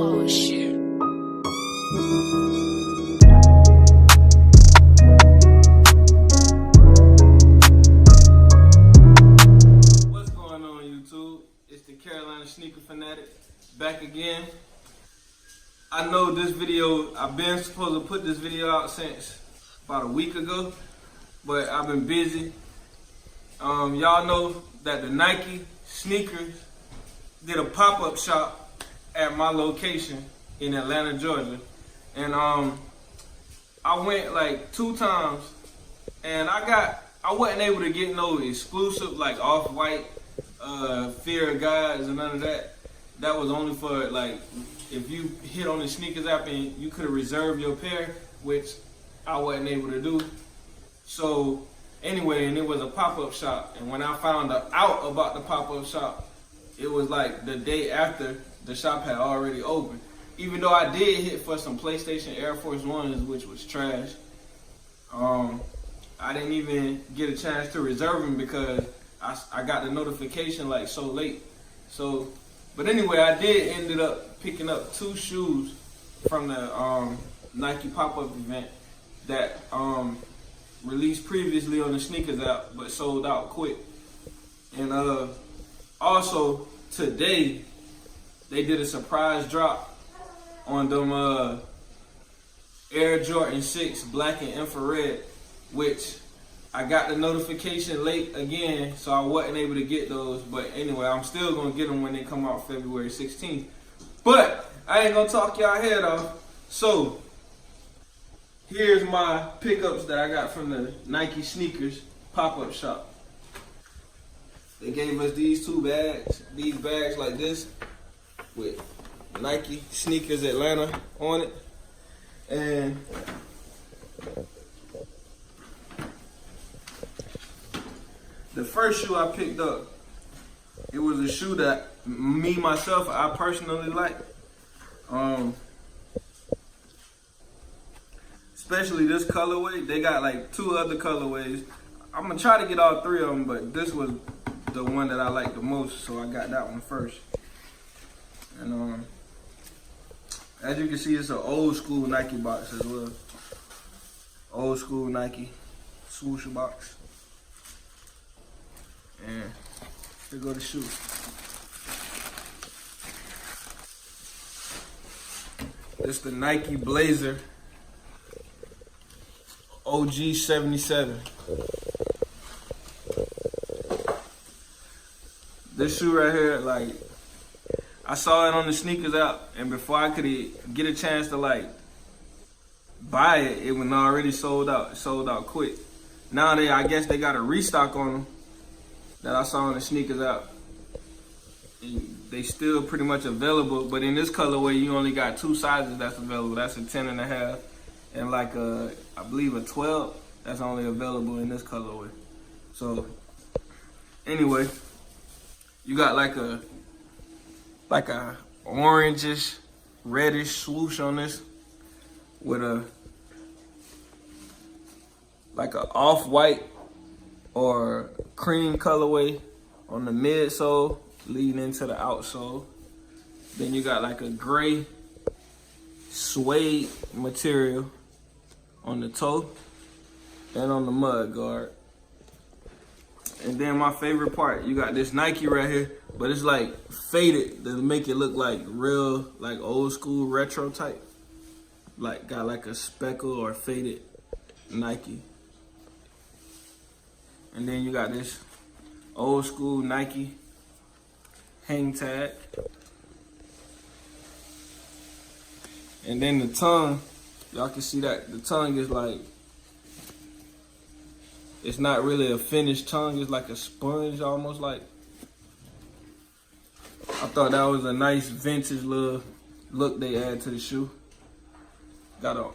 Oh shit. What's going on, YouTube? It's the Carolina Sneaker Fanatic back again. I know this video, I've been supposed to put this video out since about a week ago, but I've been busy. Y'all know that the Nike sneakers did a pop-up shop at my location in Atlanta, Georgia. And I went like 2 times, and I wasn't able to get no exclusive like off-white Fear of Gods and none of that. That was only for like if you hit on the sneakers app and you could reserve your pair, which I wasn't able to do. So anyway, and it was a pop-up shop, and when I found out about the pop-up shop, it was like the day after the shop had already opened. Even though I did hit for some PlayStation Air Force Ones, which was trash, I didn't even get a chance to reserve them because I got the notification like so late. So, but anyway, I did ended up picking up 2 shoes from the Nike pop-up event that released previously on the sneakers app, but sold out quick. And also today they did a surprise drop on them Air Jordan 6 black and infrared, which I got the notification late again, so I wasn't able to get those. But anyway, I'm still gonna get them when they come out February 16th. But I ain't gonna talk y'all head off. So here's my pickups that I got from the Nike sneakers pop-up shop. They gave us these 2 bags, these bags like this with Nike Sneakers Atlanta on it. And the first shoe I picked up, it was a shoe that myself, I personally like. Especially this colorway. They got like 2 other colorways. I'm gonna try to get all 3 of them, but this was the one that I like the most, so I got that one first. And as you can see, it's an old school Nike box as well. Old school Nike swoosh box. And here go the shoe. It's the Nike Blazer OG 77. This shoe right here, like, I saw it on the sneakers app, and before I could get a chance to like buy it, it was already sold out. It sold out quick. Now I guess they got a restock on them that I saw on the sneakers app. And they still pretty much available, but in this colorway, you only got 2 sizes that's available. That's a 10.5 and like I believe a 12 that's only available in this colorway. So anyway, you got like a orangish, reddish swoosh on this with a like a off-white or cream colorway on the midsole leading into the outsole. Then you got like a gray suede material on the toe and on the mud guard. And then my favorite part, you got this Nike right here, but it's like faded to make it look like real, like old school retro type. Like got like a speckle or faded Nike. And then you got this old school Nike hang tag. And then the tongue, y'all can see that the tongue is like, it's not really a finished tongue, it's like a sponge almost like. I thought that was a nice vintage little look they add to the shoe. Got a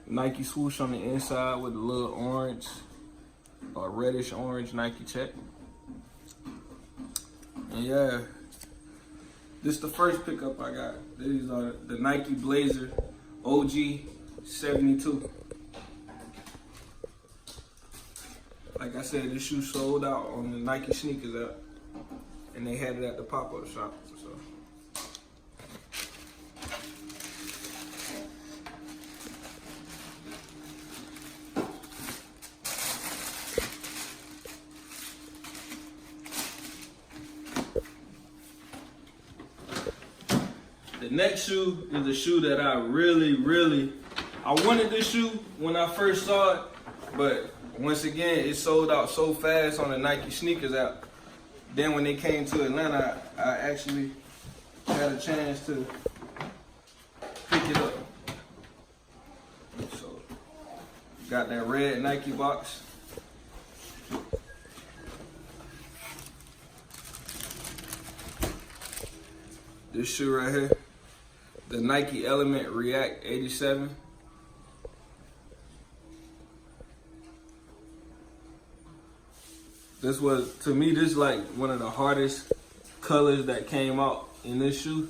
Nike swoosh on the inside with a little orange or reddish orange Nike check. And yeah, this is the first pickup I got. These are the Nike Blazer OG 72. Like I said, this shoe sold out on the Nike sneakers app, and they had it at the pop-up shop. So The next shoe is a shoe that I really, I wanted this shoe when I first saw it, but once again, it sold out so fast on the Nike sneakers app. Then when they came to Atlanta, I actually had a chance to pick it up. So, got that red Nike box. This shoe right here, the Nike Element React 87. This was, to me, this is like one of the hardest colors that came out in this shoe.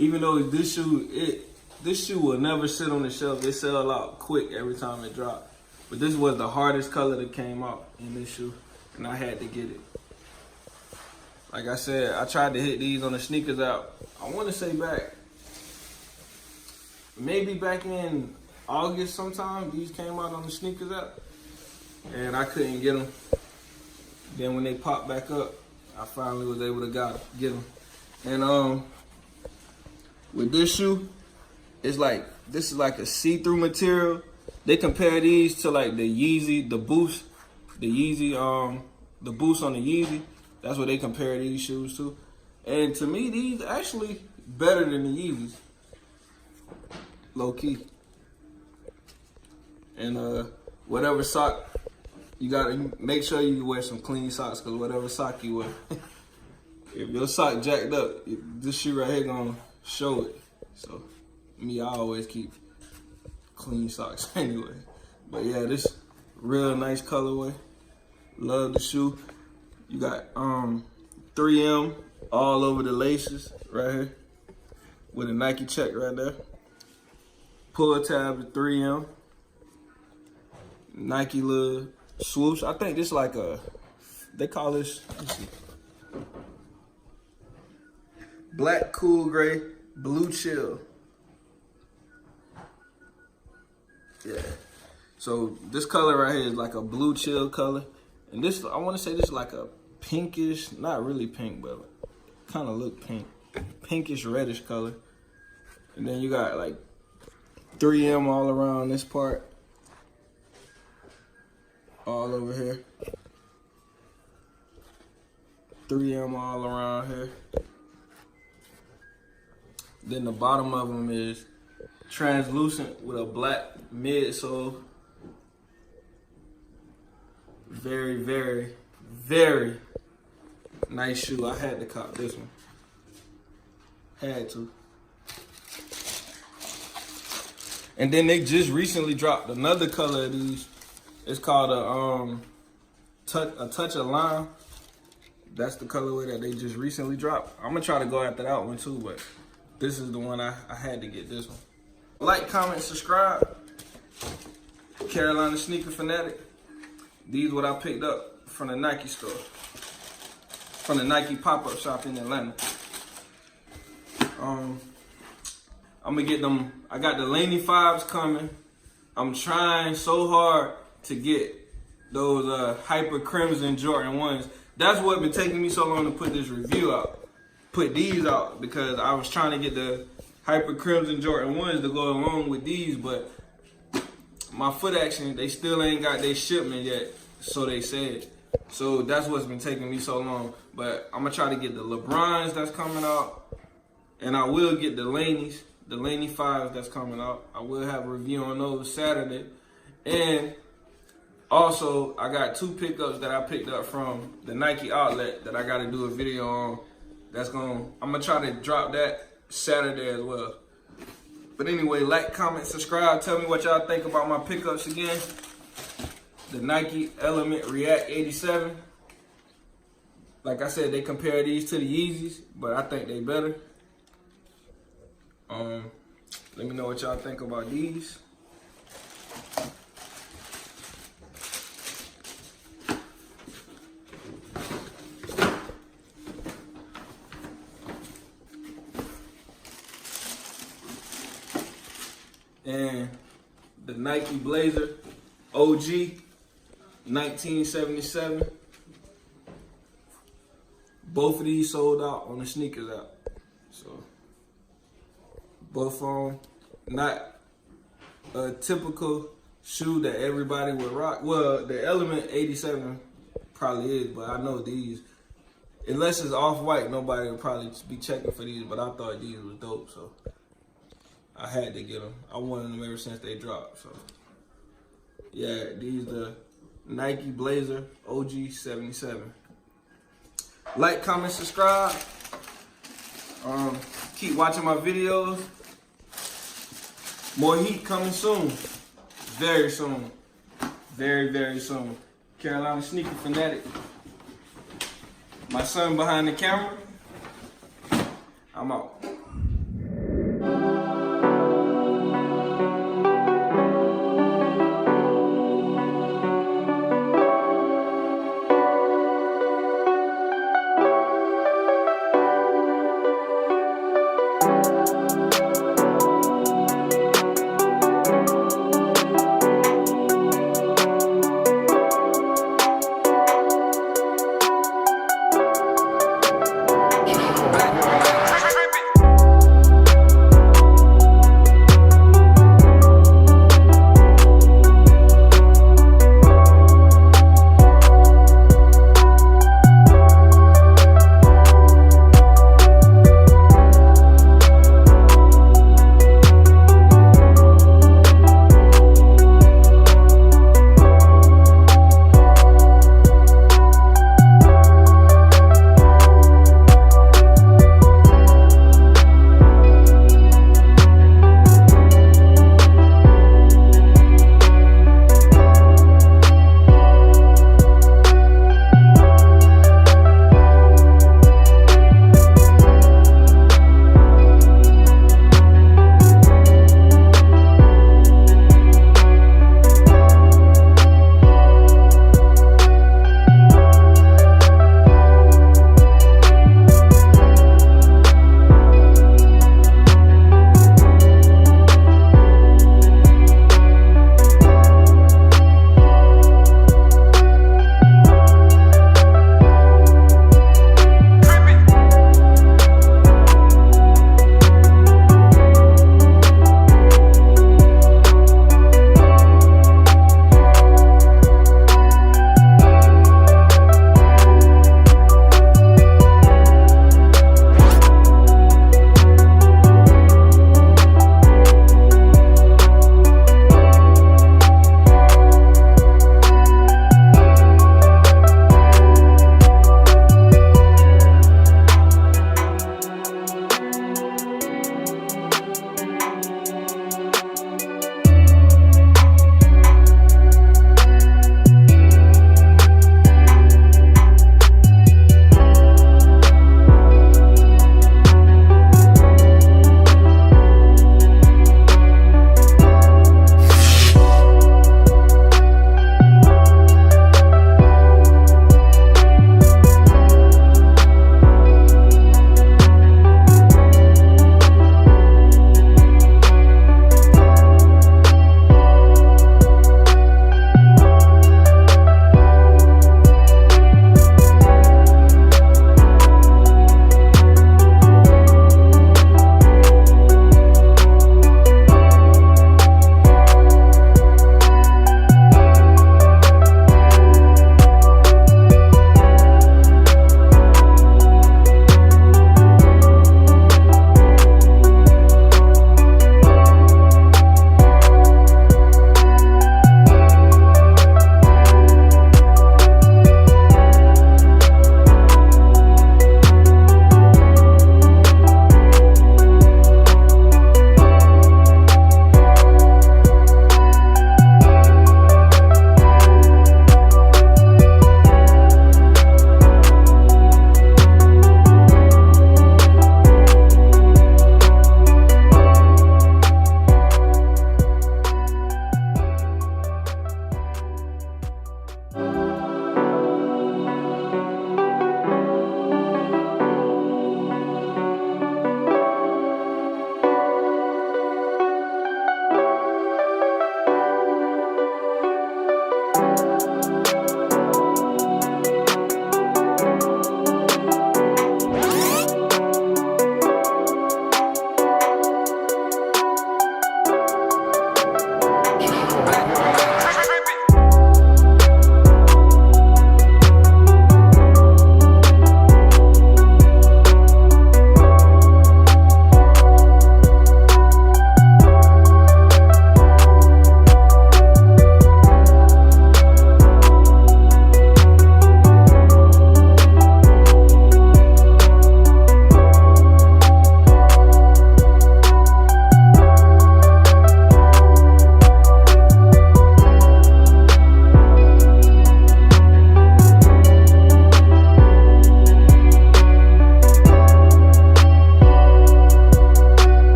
Even though this shoe will never sit on the shelf. It sell out quick every time it drops. But this was the hardest color that came out in this shoe, and I had to get it. Like I said, I tried to hit these on the sneakers app. I want to say maybe back in August sometime, these came out on the sneakers app, and I couldn't get them. Then when they popped back up, I finally was able to get them. And with this shoe, it's like, this is like a see-through material. They compare these to like the Yeezy, the Boost on the Yeezy. That's what they compare these shoes to. And to me, these actually better than the Yeezys. Low key. And whatever sock, you gotta make sure you wear some clean socks, because whatever sock you wear, if your sock jacked up, this shoe right here gonna show it. So me, I always keep clean socks anyway. But yeah, this real nice colorway. Love the shoe. You got 3M all over the laces right here with a Nike check right there. Pull tab is 3M. Nike little swoosh. I think this like they call this, let's see, black cool gray blue chill. Yeah. So this color right here is like a blue chill color. And this, I want to say this is like a pinkish, not really pink, but kind of look pink. Pinkish reddish color. And then you got like 3M all around this part. All over here. 3M all around here. Then the bottom of them is translucent with a black midsole. Very, very, very nice shoe. I had to cop this one. Had to. And then they just recently dropped another color of these. It's called a touch of lime. That's the colorway that they just recently dropped. I'm gonna try to go after that one too, but this is the one I had to get this one. Like, comment, subscribe. Carolina Sneaker Fanatic. These what I picked up from the Nike store. From the Nike pop-up shop in Atlanta. I'm gonna get them. I got the Laney 5s coming. I'm trying so hard to get those Hyper Crimson Jordan 1s. That's what been taking me so long to put this review out. Put these out, because I was trying to get the Hyper Crimson Jordan 1s to go along with these, but my Foot Action, they still ain't got their shipment yet, so they said. So that's what's been taking me so long. But I'm gonna try to get the LeBrons that's coming out, and I will get the Laneys, the Laney 5s that's coming out. I will have a review on those Saturday. And also, I got 2 pickups that I picked up from the Nike outlet that I gotta do a video on. I'm gonna try to drop that Saturday as well. But anyway, like, comment, subscribe. Tell me what y'all think about my pickups again. The Nike Element React 87. Like I said, they compare these to the Yeezys, but I think they better. Let me know what y'all think about these. And the Nike Blazer OG 1977. Both of these sold out on the sneakers app. So both of them. Not a typical shoe that everybody would rock. Well, the Element 87 probably is, but I know these, unless it's off-white, nobody would probably be checking for these, but I thought these was dope, so I had to get them. I wanted them ever since they dropped, so. Yeah, these the Nike Blazer OG 77. Like, comment, subscribe. Keep watching my videos. More heat coming soon. Very soon. Very, very soon. Carolina Sneaker Fanatic. My son behind the camera. I'm out.